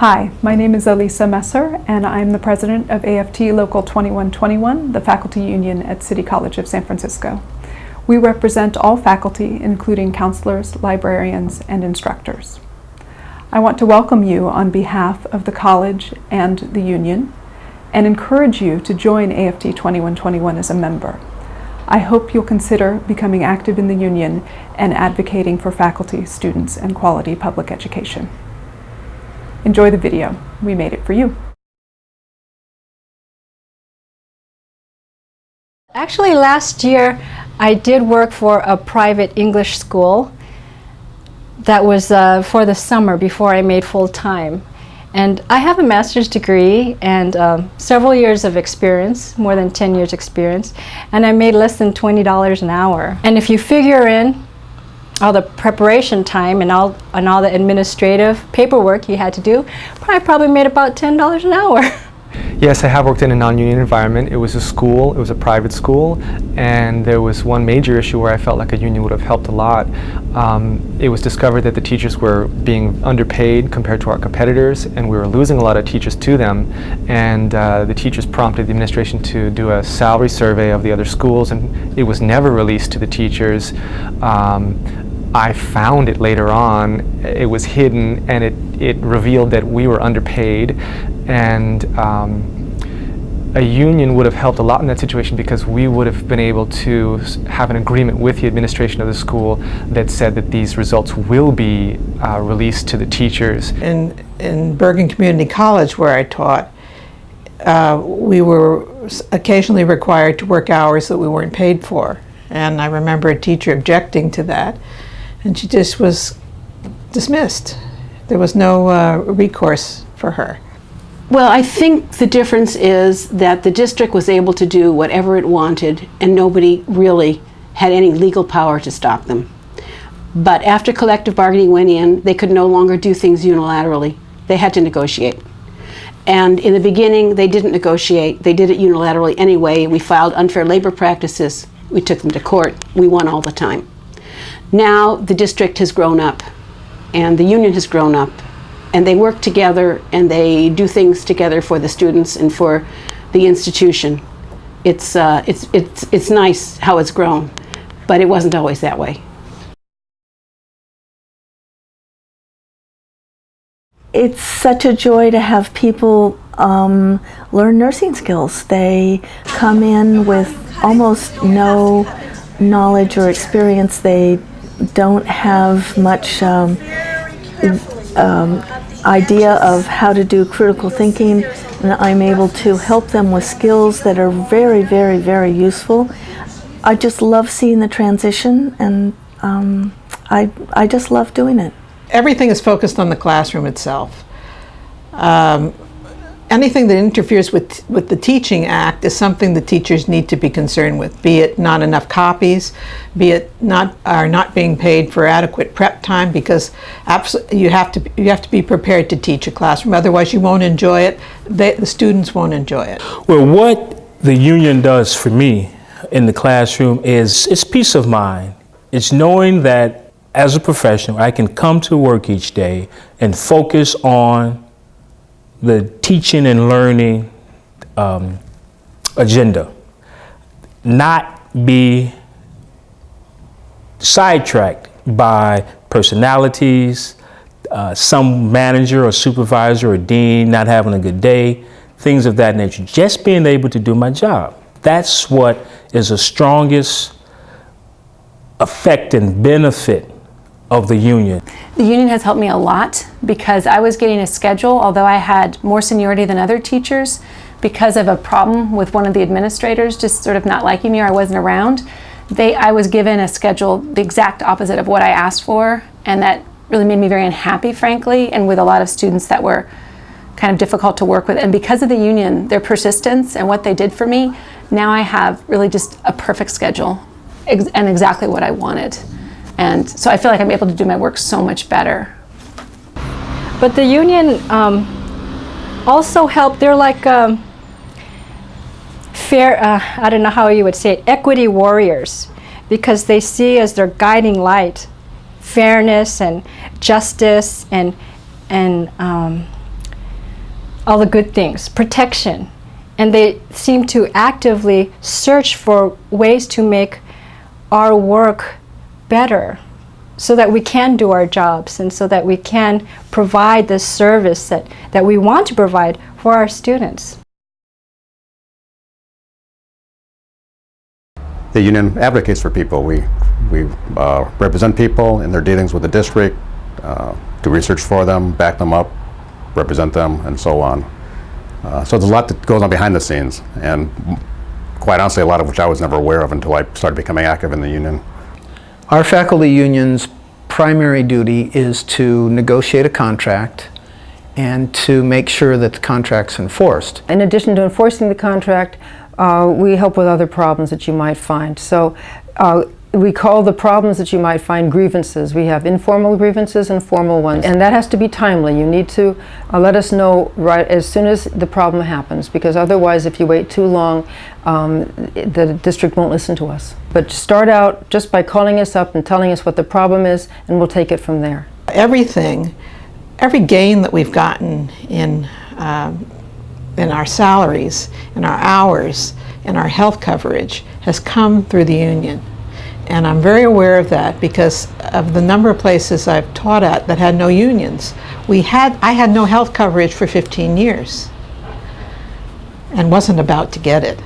Hi, my name is Elisa Messer, and I'm the president of AFT Local 2121, the faculty union at City College of San Francisco. We represent all faculty, including counselors, librarians, and instructors. I want to welcome you on behalf of the college and the union, and encourage you to join AFT 2121 as a member. I hope you'll consider becoming active in the union and advocating for faculty, students, and quality public education. Enjoy the video. We made it for you. Actually, last year I did work for a private English school that was for the summer before I made full-time. And I have a master's degree and several years of experience, more than 10 years experience, and I made less than $20 an hour. And if you figure in all the preparation time and all the administrative paperwork you had to do, I probably made about $10 an hour. Yes, I have worked in a non-union environment. It was a school, it was a private school, and there was one major issue where I felt like a union would have helped a lot. It was discovered that the teachers were being underpaid compared to our competitors, and we were losing a lot of teachers to them, and the teachers prompted the administration to do a salary survey of the other schools, and it was never released to the teachers. I found it later on. It was hidden, and it revealed that we were underpaid, and a union would have helped a lot in that situation because we would have been able to have an agreement with the administration of the school that said that these results will be released to the teachers. In Bergen Community College, where I taught, we were occasionally required to work hours that we weren't paid for, and I remember a teacher objecting to that, and she just was dismissed. There was no recourse for her. Well, I think the difference is that the district was able to do whatever it wanted, and nobody really had any legal power to stop them. But after collective bargaining went in, they could no longer do things unilaterally. They had to negotiate. And in the beginning, they didn't negotiate. They did it unilaterally anyway. We filed unfair labor practices. We took them to court. We won all the time. Now the district has grown up, and the union has grown up, and they work together, and they do things together for the students and for the institution. It's nice how it's grown, but it wasn't always that way. It's such a joy to have people learn nursing skills. They come in with almost no knowledge or experience. They don't have much idea of how to do critical thinking, and I'm able to help them with skills that are very, very, very useful. I just love seeing the transition, and I just love doing it. Everything is focused on the classroom itself. Anything that interferes with the teaching act is something the teachers need to be concerned with, be it not enough copies, be it not being paid for adequate prep time, because you have to be prepared to teach a classroom, otherwise you won't enjoy it, the students won't enjoy it. Well, what the union does for me in the classroom is it's peace of mind. It's knowing that as a professional I can come to work each day and focus on the teaching and learning agenda, not be sidetracked by personalities, some manager or supervisor or dean not having a good day, things of that nature. Just being able to do my job. That's what is the strongest effect and benefit of the union. The union has helped me a lot because I was getting a schedule, although I had more seniority than other teachers, because of a problem with one of the administrators just sort of not liking me or I wasn't around. I was given a schedule the exact opposite of what I asked for, and that really made me very unhappy, frankly, and with a lot of students that were kind of difficult to work with. And because of the union, their persistence and what they did for me, now I have really just a perfect schedule and exactly what I wanted. And so I feel like I'm able to do my work so much better. But the union also helped. They're like fair, I don't know how you would say it, equity warriors, because they see as their guiding light fairness and justice and all the good things, protection. And they seem to actively search for ways to make our work better so that we can do our jobs and so that we can provide the service that we want to provide for our students. The union advocates for people. We represent people in their dealings with the district, do research for them, back them up, represent them, and so on. So there's a lot that goes on behind the scenes, and quite honestly, a lot of which I was never aware of until I started becoming active in the union. Our faculty union's primary duty is to negotiate a contract and to make sure that the contract's enforced. In addition to enforcing the contract, we help with other problems that you might find. So we call the problems that you might find grievances. We have informal grievances and formal ones, and that has to be timely. You need to let us know right as soon as the problem happens, because otherwise if you wait too long, the district won't listen to us. But start out just by calling us up and telling us what the problem is, and we'll take it from there. Every gain that we've gotten in our salaries, in our hours, in our health coverage has come through the union. And I'm very aware of that because of the number of places I've taught at that had no unions. I had no health coverage for 15 years and wasn't about to get it.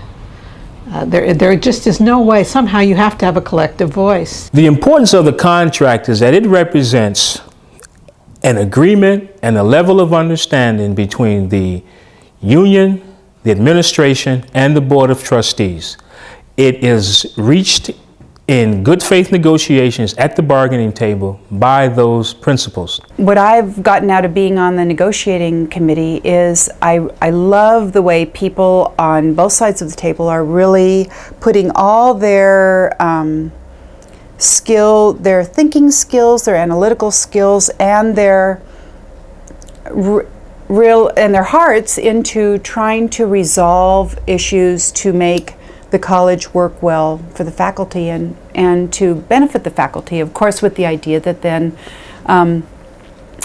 There just is no way. Somehow you have to have a collective voice. The importance of the contract is that it represents an agreement and a level of understanding between the union, the administration, and the Board of Trustees. It is reached in good faith negotiations at the bargaining table by those principles. What I've gotten out of being on the negotiating committee is I love the way people on both sides of the table are really putting all their their thinking skills, their analytical skills, and their their hearts into trying to resolve issues to make the college work well for the faculty and to benefit the faculty, of course, with the idea that then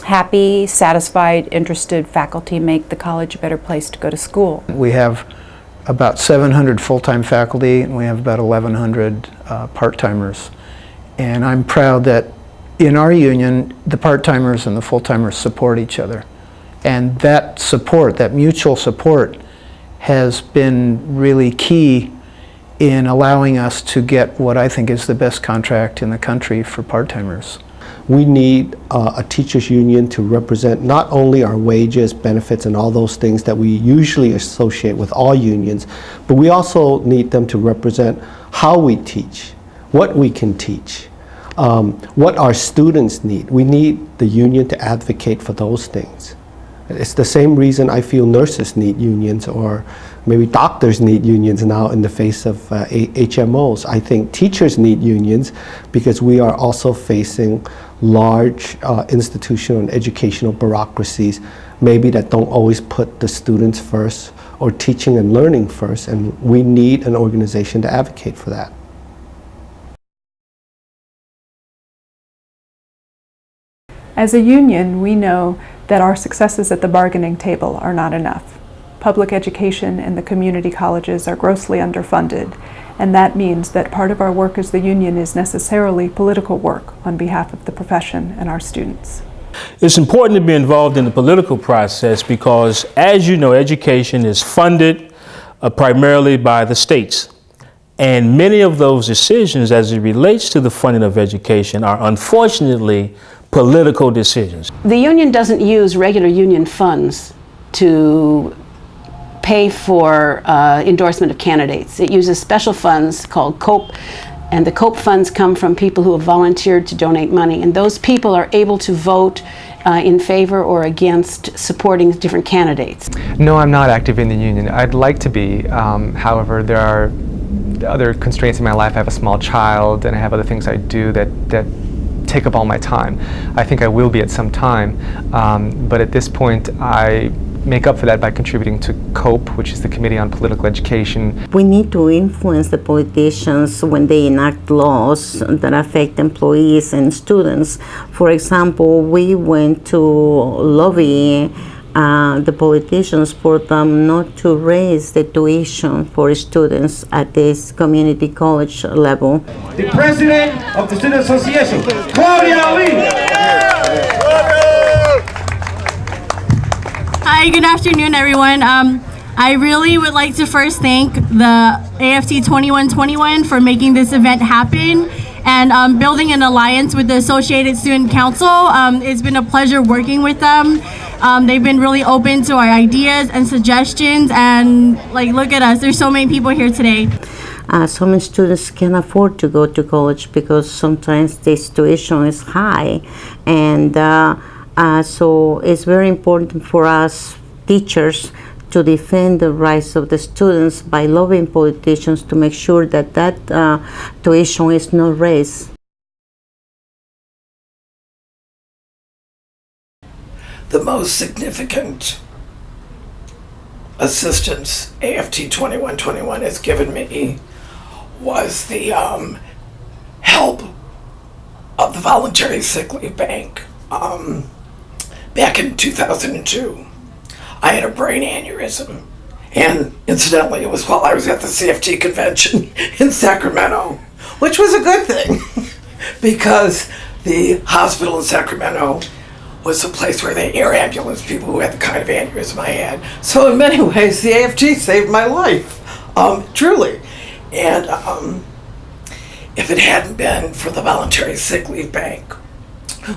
happy, satisfied, interested faculty make the college a better place to go to school. We have about 700 full-time faculty and we have about 1,100 part-timers. And I'm proud that in our union, the part-timers and the full-timers support each other. And that support, that mutual support, has been really key in allowing us to get what I think is the best contract in the country for part-timers. We need a teachers union to represent not only our wages, benefits, and all those things that we usually associate with all unions, but we also need them to represent how we teach, what we can teach, what our students need. We need the union to advocate for those things. It's the same reason I feel nurses need unions, or maybe doctors need unions now in the face of HMOs. I think teachers need unions because we are also facing large institutional and educational bureaucracies, maybe that don't always put the students first or teaching and learning first, and we need an organization to advocate for that. As a union, we know that our successes at the bargaining table are not enough. Public education and the community colleges are grossly underfunded, and that means that part of our work as the union is necessarily political work on behalf of the profession and our students. It's important to be involved in the political process because, as you know, education is funded primarily by the states. And many of those decisions as it relates to the funding of education are unfortunately political decisions. The union doesn't use regular union funds to pay for endorsement of candidates. It uses special funds called COPE, and the COPE funds come from people who have volunteered to donate money, and those people are able to vote in favor or against supporting different candidates. No, I'm not active in the union. I'd like to be. However, there are other constraints in my life. I have a small child and I have other things I do that take up all my time. I think I will be at some time, but at this point I make up for that by contributing to COPE, which is the Committee on Political Education. We need to influence the politicians when they enact laws that affect employees and students. For example, we went to lobby the politicians for them not to raise the tuition for students at this community college level. The president of the Student Association, Claudia Lee. Hi, good afternoon, everyone. I really would like to first thank the AFT 2121 for making this event happen and building an alliance with the Associated Student Council. It's been a pleasure working with them. They've been really open to our ideas and suggestions, and like, look at us, there's so many people here today. Some students can afford to go to college because sometimes the tuition is high, and so it's very important for us teachers to defend the rights of the students by lobbying politicians to make sure that that tuition is not raised. The most significant assistance AFT 2121 has given me was the help of the voluntary sick leave bank. Back in 2002, I had a brain aneurysm, and incidentally, it was while I was at the CFT convention in Sacramento, which was a good thing because the hospital in Sacramento was a place where they air ambulance people who had the kind of aneurysm I had. So in many ways, the AFT saved my life, truly. And if it hadn't been for the voluntary sick leave bank,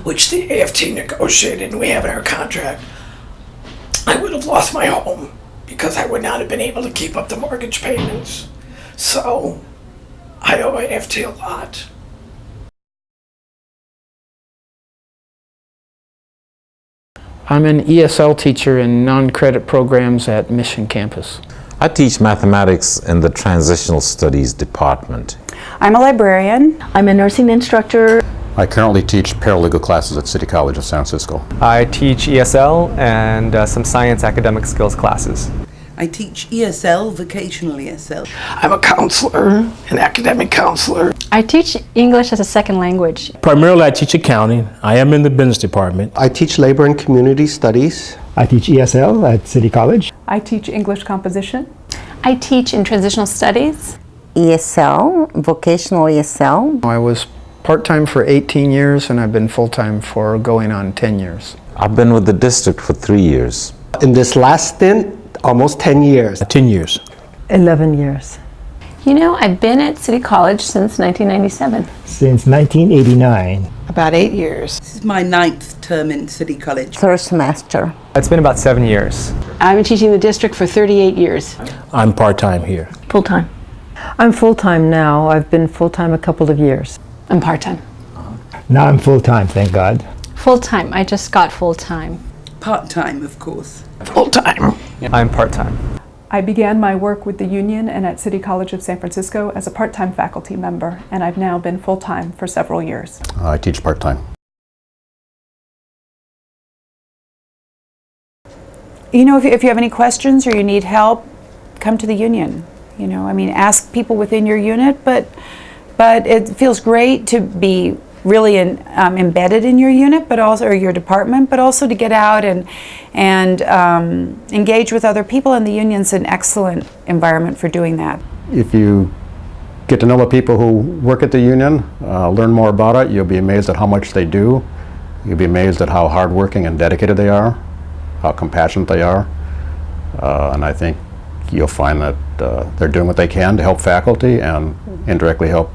which the AFT negotiated and we have in our contract, I would have lost my home because I would not have been able to keep up the mortgage payments. So I owe AFT a lot. I'm an ESL teacher in non-credit programs at Mission Campus. I teach mathematics in the Transitional Studies Department. I'm a librarian. I'm a nursing instructor. I currently teach paralegal classes at City College of San Francisco. I teach ESL and some science academic skills classes. I teach ESL, vocational ESL. I'm a counselor, an academic counselor. I teach English as a second language. Primarily, I teach accounting. I am in the business department. I teach labor and community studies. I teach ESL at City College. I teach English composition. I teach in transitional studies. ESL, vocational ESL. I was part-time for 18 years and I've been full-time for going on 10 years. I've been with the district for 3 years. In this last stint, almost 10 years. 10 years. 11 years. You know, I've been at City College since 1997. Since 1989. About 8 years. This is my 9th term in City College. Third semester. It's been about 7 years. I've been teaching the district for 38 years. I'm part-time here. Full-time. I'm full-time now. I've been full-time a couple of years. I'm part-time. Now I'm full-time, thank God. Full-time. I just got full-time. Part-time, of course. Full-time. I'm part-time. I began my work with the union and at City College of San Francisco as a part-time faculty member, and I've now been full-time for several years. I teach part-time. You know, if you have any questions or you need help, come to the union. You know, I mean, ask people within your unit, but it feels great to be really embedded in your unit, but also, or your department, but also to get out and engage with other people, and the union's an excellent environment for doing that. If you get to know the people who work at the union, learn more about it, you'll be amazed at how much they do. You'll be amazed at how hardworking and dedicated they are, how compassionate they are, and I think you'll find that they're doing what they can to help faculty and indirectly help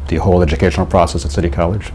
the whole educational process at City College.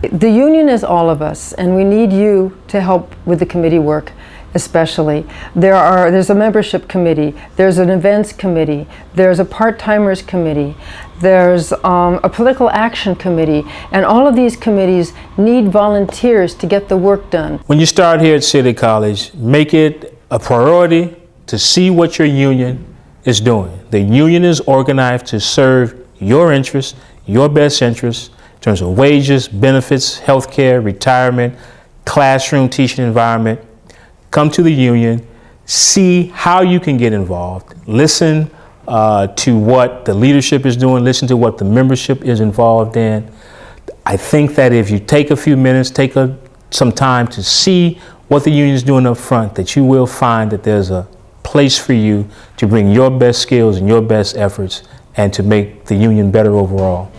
The union is all of us, and we need you to help with the committee work, especially. There's a membership committee, there's an events committee, there's a part-timers committee, there's a political action committee, and all of these committees need volunteers to get the work done. When you start here at City College, make it a priority to see what your union is doing. The union is organized to serve your interests, your best interests, in terms of wages, benefits, health care, retirement, classroom teaching environment. Come to the union, see how you can get involved, listen to what the leadership is doing, listen to what the membership is involved in. I think that if you take a few minutes, some time to see what the union's doing up front, that you will find that there's a place for you to bring your best skills and your best efforts and to make the union better overall.